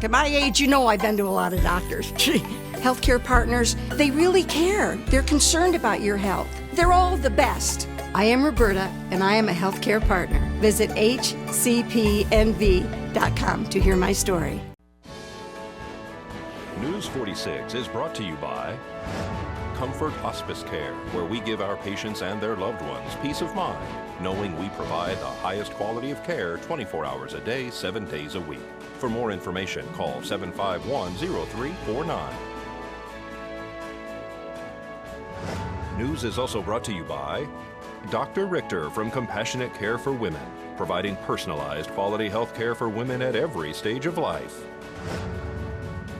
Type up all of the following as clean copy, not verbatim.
At my age, you know I've been to a lot of doctors. Healthcare partners, they really care. They're concerned about your health. They're all the best. I am Roberta, and I am a healthcare partner. Visit hcpnv.com to hear my story. News 46 is brought to you by Comfort Hospice Care, where we give our patients and their loved ones peace of mind, knowing we provide the highest quality of care 24 hours a day, 7 days a week. For more information, call 751-0349. News is also brought to you by Dr. Richter from Compassionate Care for Women, providing personalized quality health care for women at every stage of life.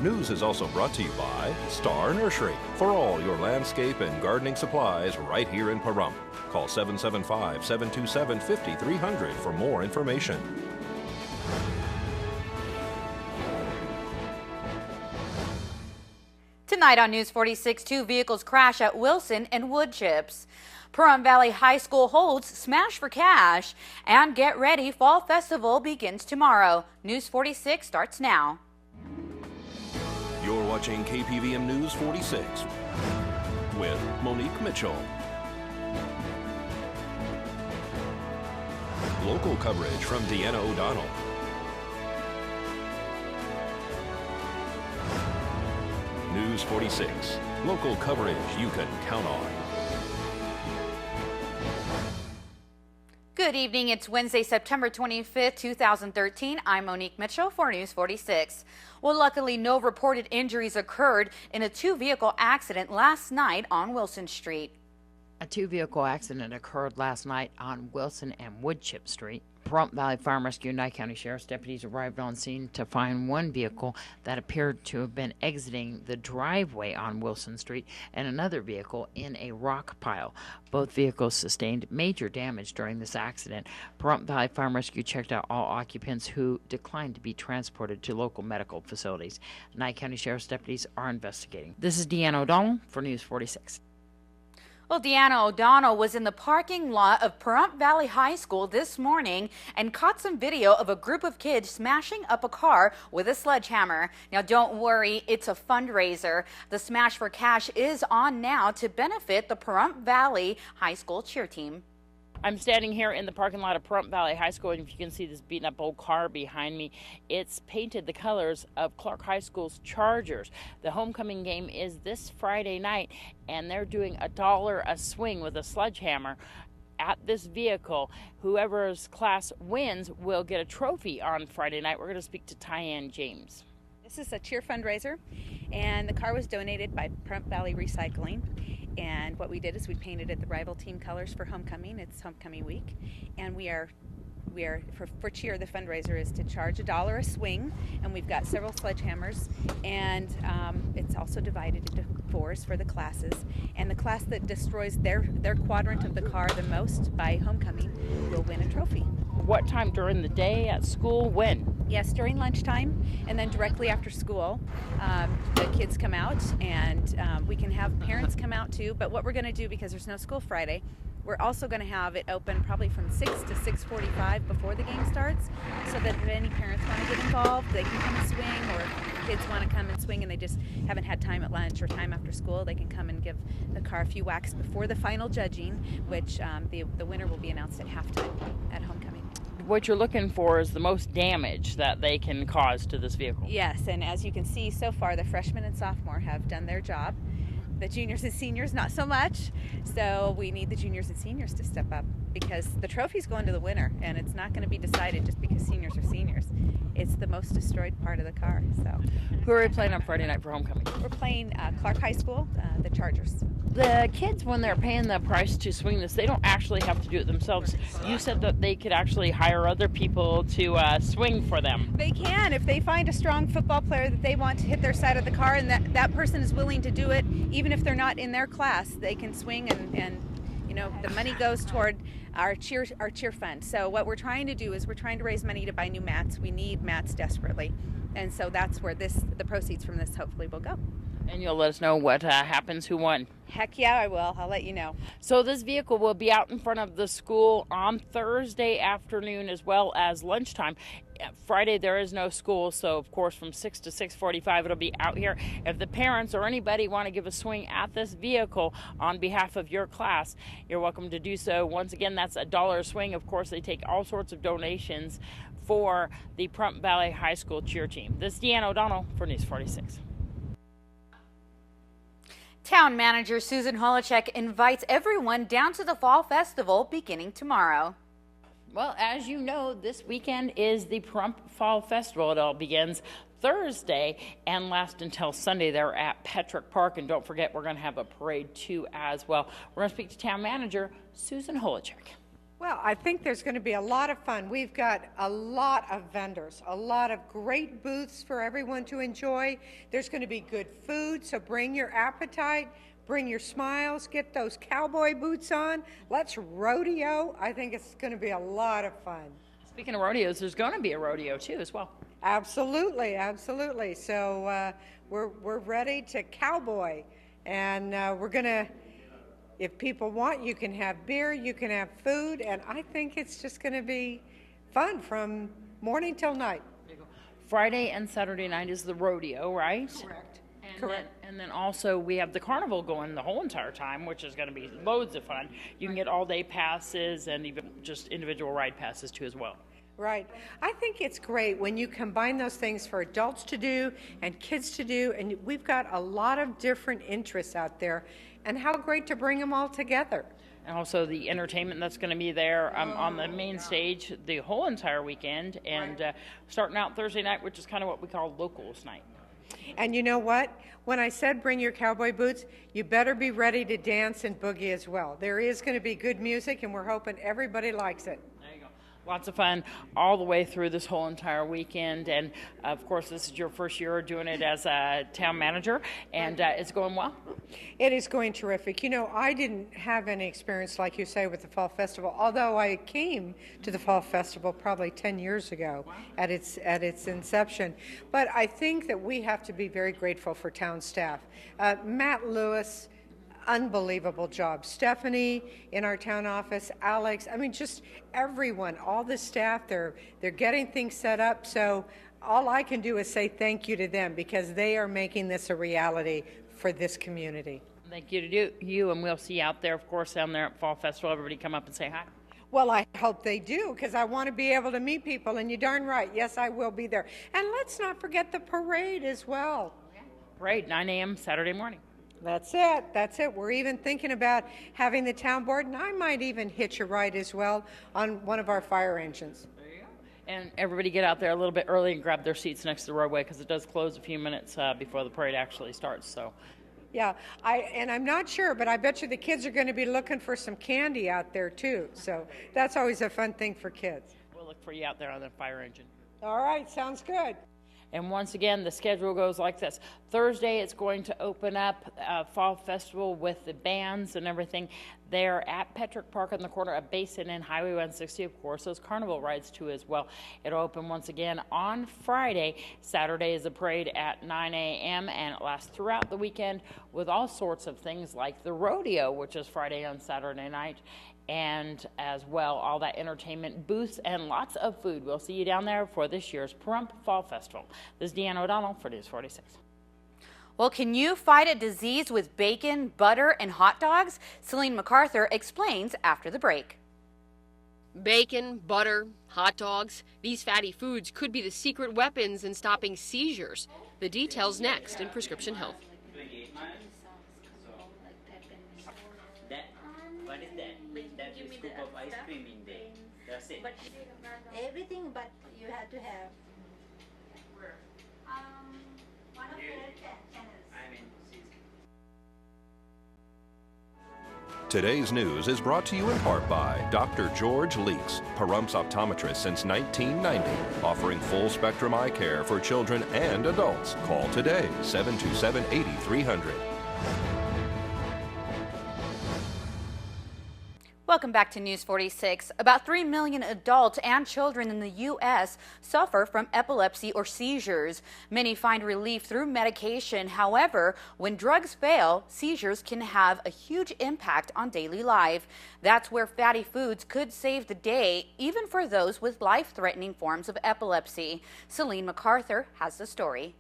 News is also brought to you by Star Nursery for all your landscape and gardening supplies right here in Pahrump. Call 775-727-5300 for more information. Tonight on News 46, 2 vehicles crash at Wilson and Wood Chips. Pahrump Valley High School holds Smash for Cash, and get ready, Fall Festival begins tomorrow. News 46 starts now. You're watching KPVM News 46 with Monique Mitchell. Local coverage from Deanna O'Donnell. News 46, local coverage you can count on. Good evening. It's Wednesday, September 25th, 2013. I'm Monique Mitchell for News 46. Well, luckily, no reported injuries occurred in a 2-vehicle accident last night on Wilson Street. A 2-vehicle accident occurred last night on Wilson and Woodchip Street. Pahrump Valley Fire and Rescue and Nye County Sheriff's deputies arrived on scene to find one vehicle that appeared to have been exiting the driveway on Wilson Street and another vehicle in a rock pile. Both vehicles sustained major damage during this accident. Pahrump Valley Fire and Rescue checked out all occupants who declined to be transported to local medical facilities. Nye County Sheriff's deputies are investigating. This is Deanna O'Donnell for News 46. Well, Deanna O'Donnell was in the parking lot of Pahrump Valley High School this morning and caught some video of a group of kids smashing up a car with a sledgehammer. Now, don't worry, it's a fundraiser. The Smash for Cash is on now to benefit the Pahrump Valley High School cheer team. I'm standing here in the parking lot of Pahrump Valley High School, and if you can see this beaten up old car behind me, it's painted the colors of Clark High School's Chargers. The homecoming game is this Friday night, and they're doing $1 a swing with a sledgehammer at this vehicle. Whoever's class wins will get a trophy on Friday night. We're going to speak to Tyann James. This is a cheer fundraiser, and the car was donated by Pahrump Valley Recycling. And what we did is we painted it the rival team colors for homecoming. It's homecoming week, and we are for cheer. The fundraiser is to charge $1 a swing, and we've got several sledgehammers, and it's also divided into 4s for the classes. And the class that destroys their quadrant of the car the most by homecoming will win a trophy. What time during the day at school? When? Yes, during lunchtime, and then directly after school, the kids come out, and we can have parents come out too. But what we're going to do, because there's no school Friday, we're also going to have it open probably from 6 to 6:45 before the game starts, so that if any parents want to get involved, they can come and swing, or if kids want to come and swing and they just haven't had time at lunch or time after school, they can come and give the car a few whacks before the final judging, which the winner will be announced at halftime at homecoming. What you're looking for is the most damage that they can cause to this vehicle. Yes, and as you can see so far, the freshmen and sophomore have done their job. The juniors and seniors, not so much. So we need the juniors and seniors to step up, because the trophy's going to the winner, and it's not going to be decided just because seniors are seniors. It's the most destroyed part of the car. So, who are we playing on Friday night for homecoming? We're playing Clark High School, the Chargers. The kids, when they're paying the price to swing this, they don't actually have to do it themselves. You said that they could actually hire other people to swing for them. They can, if they find a strong football player that they want to hit their side of the car, and that person is willing to do it, even if they're not in their class, they can swing, and you know, the money goes toward our cheer fund. So what we're trying to do is we're trying to raise money to buy new mats. We need mats desperately, and so that's where the proceeds from this hopefully will go. And you'll let us know what happens, who won. Heck yeah, I will. I'll let you know. So this vehicle will be out in front of the school on Thursday afternoon as well as lunchtime. Friday there is no school, so of course from 6 to 6:45 it'll be out here. If the parents or anybody want to give a swing at this vehicle on behalf of your class, you're welcome to do so. Once again, that's $1 a swing. Of course, they take all sorts of donations for the Pahrump Valley High School cheer team. This is Deanna O'Donnell for News 46. Town manager Susan Holochek invites everyone down to the Fall Festival beginning tomorrow. Well, as you know, this weekend is the Pahrump Fall Festival. It all begins Thursday and lasts until Sunday there at Petrick Park. And don't forget, we're going to have a parade too as well. We're going to speak to town manager Susan Holochek. Well, I think there's going to be a lot of fun. We've got a lot of vendors, a lot of great booths for everyone to enjoy. There's going to be good food, so bring your appetite, bring your smiles, get those cowboy boots on. Let's rodeo. I think it's going to be a lot of fun. Speaking of rodeos, there's going to be a rodeo too as well. Absolutely, absolutely. So we're ready to cowboy, and we're going to, if people want, you can have beer, you can have food, and I think it's just going to be fun from morning till night. Friday and Saturday night is the rodeo, right? Correct. Correct. And then also we have the carnival going the whole entire time, which is going to be loads of fun. You can get all-day passes and even just individual ride passes too as well. Right. I think it's great when you combine those things for adults to do and kids to do, and we've got a lot of different interests out there, and how great to bring them all together. And also the entertainment that's going to be there on the main stage the whole entire weekend, and starting out Thursday night, which is kind of what we call locals night. And you know what? When I said bring your cowboy boots, you better be ready to dance and boogie as well. There is going to be good music, and we're hoping everybody likes it. There you go. Lots of fun all the way through this whole entire weekend. And, of course, this is your first year doing it as a town manager, and it's going well? It is going terrific. You know, I didn't have any experience, like you say, with the Fall Festival, although I came to the Fall Festival probably 10 years ago at its inception. But I think that we have to be very grateful for town staff. Matt Lewis, unbelievable job. Stephanie in our town office, Alex, I mean, just everyone, all the staff, they're getting things set up. So all I can do is say thank you to them, because they are making this a reality for this community. Thank you to you, and we'll see you out there, of course, down there at Fall Festival. Everybody come up and say hi. Well, I hope they do, because I want to be able to meet people, and you're darn right. Yes, I will be there. And let's not forget the parade as well. Parade, 9 a.m. Saturday morning. That's it. That's it. We're even thinking about having the town board, and I might even hitch a ride as well on one of our fire engines. There you go. And everybody get out there a little bit early and grab their seats next to the roadway, because it does close a few minutes before the parade actually starts. So. Yeah, I'm not sure, but I bet you the kids are going to be looking for some candy out there too. So that's always a fun thing for kids. We'll look for you out there on the fire engine. All right, sounds good. And once again, the schedule goes like this. Thursday, it's going to open up Fall Festival with the bands and everything there at Petrick Park on the corner of Basin and Highway 160, of course. Those carnival rides, too, as well. It'll open once again on Friday. Saturday is a parade at 9 a.m., and it lasts throughout the weekend with all sorts of things like the rodeo, which is Friday and Saturday night, and as well all that entertainment, booths, and lots of food. We'll see you down there for this year's Pahrump Fall Festival. This is Deanna O'Donnell for News 46. Well, can you fight a disease with bacon, butter, and hot dogs? Celine MacArthur explains after the break. Bacon, butter, hot dogs, these fatty foods could be the secret weapons in stopping seizures. The details next in Prescription Health. What is that? That's a scoop of ice cream in there. That's it. But everything, but you have to have. Where? One of the channels. I'm in. Today's news is brought to you in part by Dr. George Leeks, Pahrump's optometrist since 1990, offering full-spectrum eye care for children and adults. Call today, 727-8300. Welcome back to News 46. About 3 million adults and children in the U.S. suffer from epilepsy or seizures. Many find relief through medication. However, when drugs fail, seizures can have a huge impact on daily life. That's where fatty foods could save the day, even for those with life-threatening forms of epilepsy. Celine MacArthur has the story.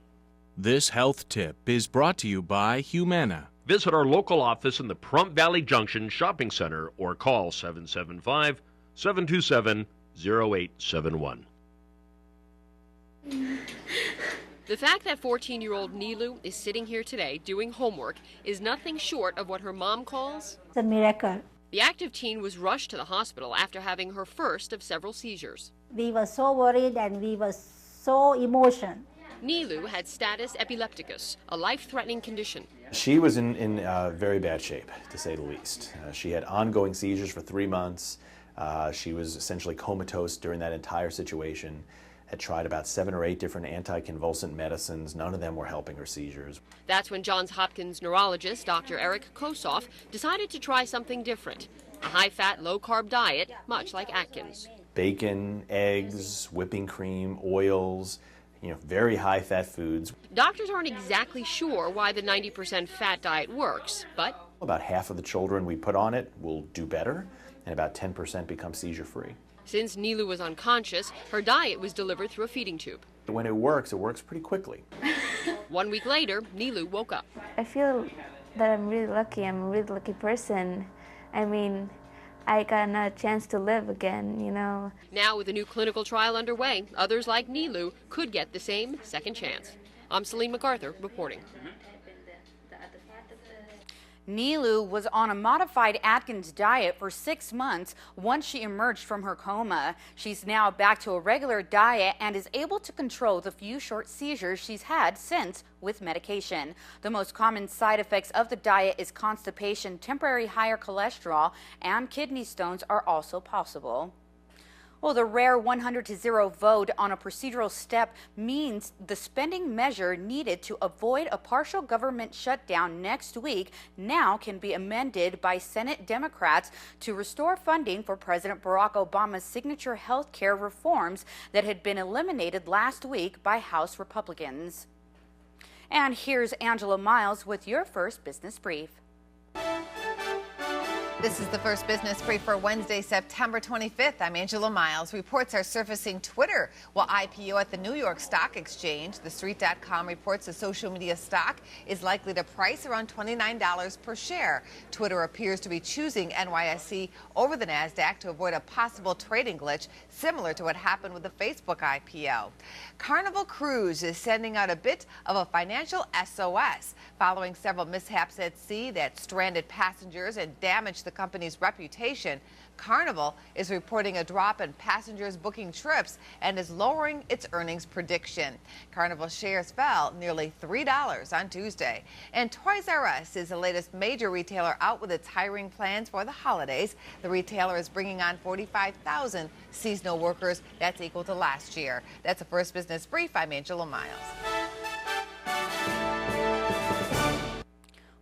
This health tip is brought to you by Humana. Visit our local office in the Pahrump Valley Junction Shopping Center or call 775-727-0871. The fact that 14-year-old Nilu is sitting here today doing homework is nothing short of what her mom calls It's a miracle. The active teen was rushed to the hospital after having her first of several seizures. We were so worried and we were so emotional. Nilu had status epilepticus, a life-threatening condition. She was in very bad shape, to say the least. She had ongoing seizures for 3 months. She was essentially comatose during that entire situation. Had tried about 7 or 8 different anticonvulsant medicines. None of them were helping her seizures. That's when Johns Hopkins neurologist Dr. Eric Kosoff decided to try something different. A high-fat, low-carb diet, much like Atkins. Bacon, eggs, whipping cream, oils, very high-fat foods. Doctors aren't exactly sure why the 90% fat diet works, but about half of the children we put on it will do better, and about 10% become seizure-free. Since Nilu was unconscious, her diet was delivered through a feeding tube. When it works pretty quickly. 1 week later, Nilu woke up. I feel that I'm really lucky. I'm a really lucky person. I mean, I got another chance to live again, Now, with a new clinical trial underway, others like Nilu could get the same second chance. I'm Celine MacArthur reporting. Nilu was on a modified Atkins diet for 6 months once she emerged from her coma. She's now back to a regular diet and is able to control the few short seizures she's had since with medication. The most common side effects of the diet is constipation, temporary higher cholesterol, and kidney stones are also possible. Well, the rare 100-0 vote on a procedural step means the spending measure needed to avoid a partial government shutdown next week now can be amended by Senate Democrats to restore funding for President Barack Obama's signature health care reforms that had been eliminated last week by House Republicans. And here's Angela Miles with your first business brief. This is the first business brief for Wednesday, September 25th. I'm Angela Miles. Reports are surfacing Twitter will IPO at the New York Stock Exchange. TheStreet.com reports the social media stock is likely to price around $29 per share. Twitter appears to be choosing NYSE over the NASDAQ to avoid a possible trading glitch similar to what happened with the Facebook IPO. Carnival Cruise is sending out a bit of a financial SOS following several mishaps at sea that stranded passengers and damaged the company's reputation. Carnival is reporting a drop in passengers booking trips and is lowering its earnings prediction. Carnival shares fell nearly $3 on Tuesday. And Toys R Us is the latest major retailer out with its hiring plans for the holidays. The retailer is bringing on 45,000 seasonal workers. That's equal to last year. That's the first business brief. I'm Angela Miles.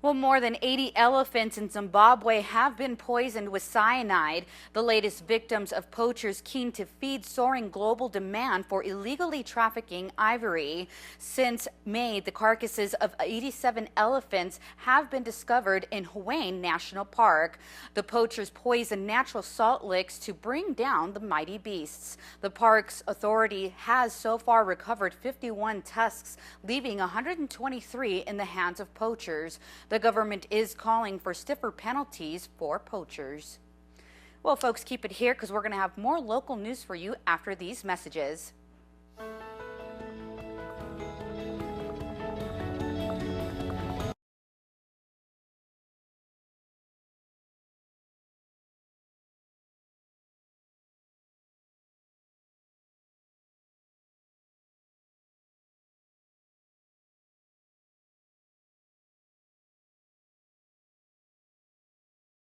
Well, more than 80 elephants in Zimbabwe have been poisoned with cyanide, the latest victims of poachers keen to feed soaring global demand for illegally trafficking ivory. Since May, the carcasses of 87 elephants have been discovered in Hawaiian National Park. The poachers poisoned natural salt licks to bring down the mighty beasts. The park's authority has so far recovered 51 tusks, leaving 123 in the hands of poachers. The government is calling for stiffer penalties for poachers. Well, folks, keep it here because we're going to have more local news for you after these messages.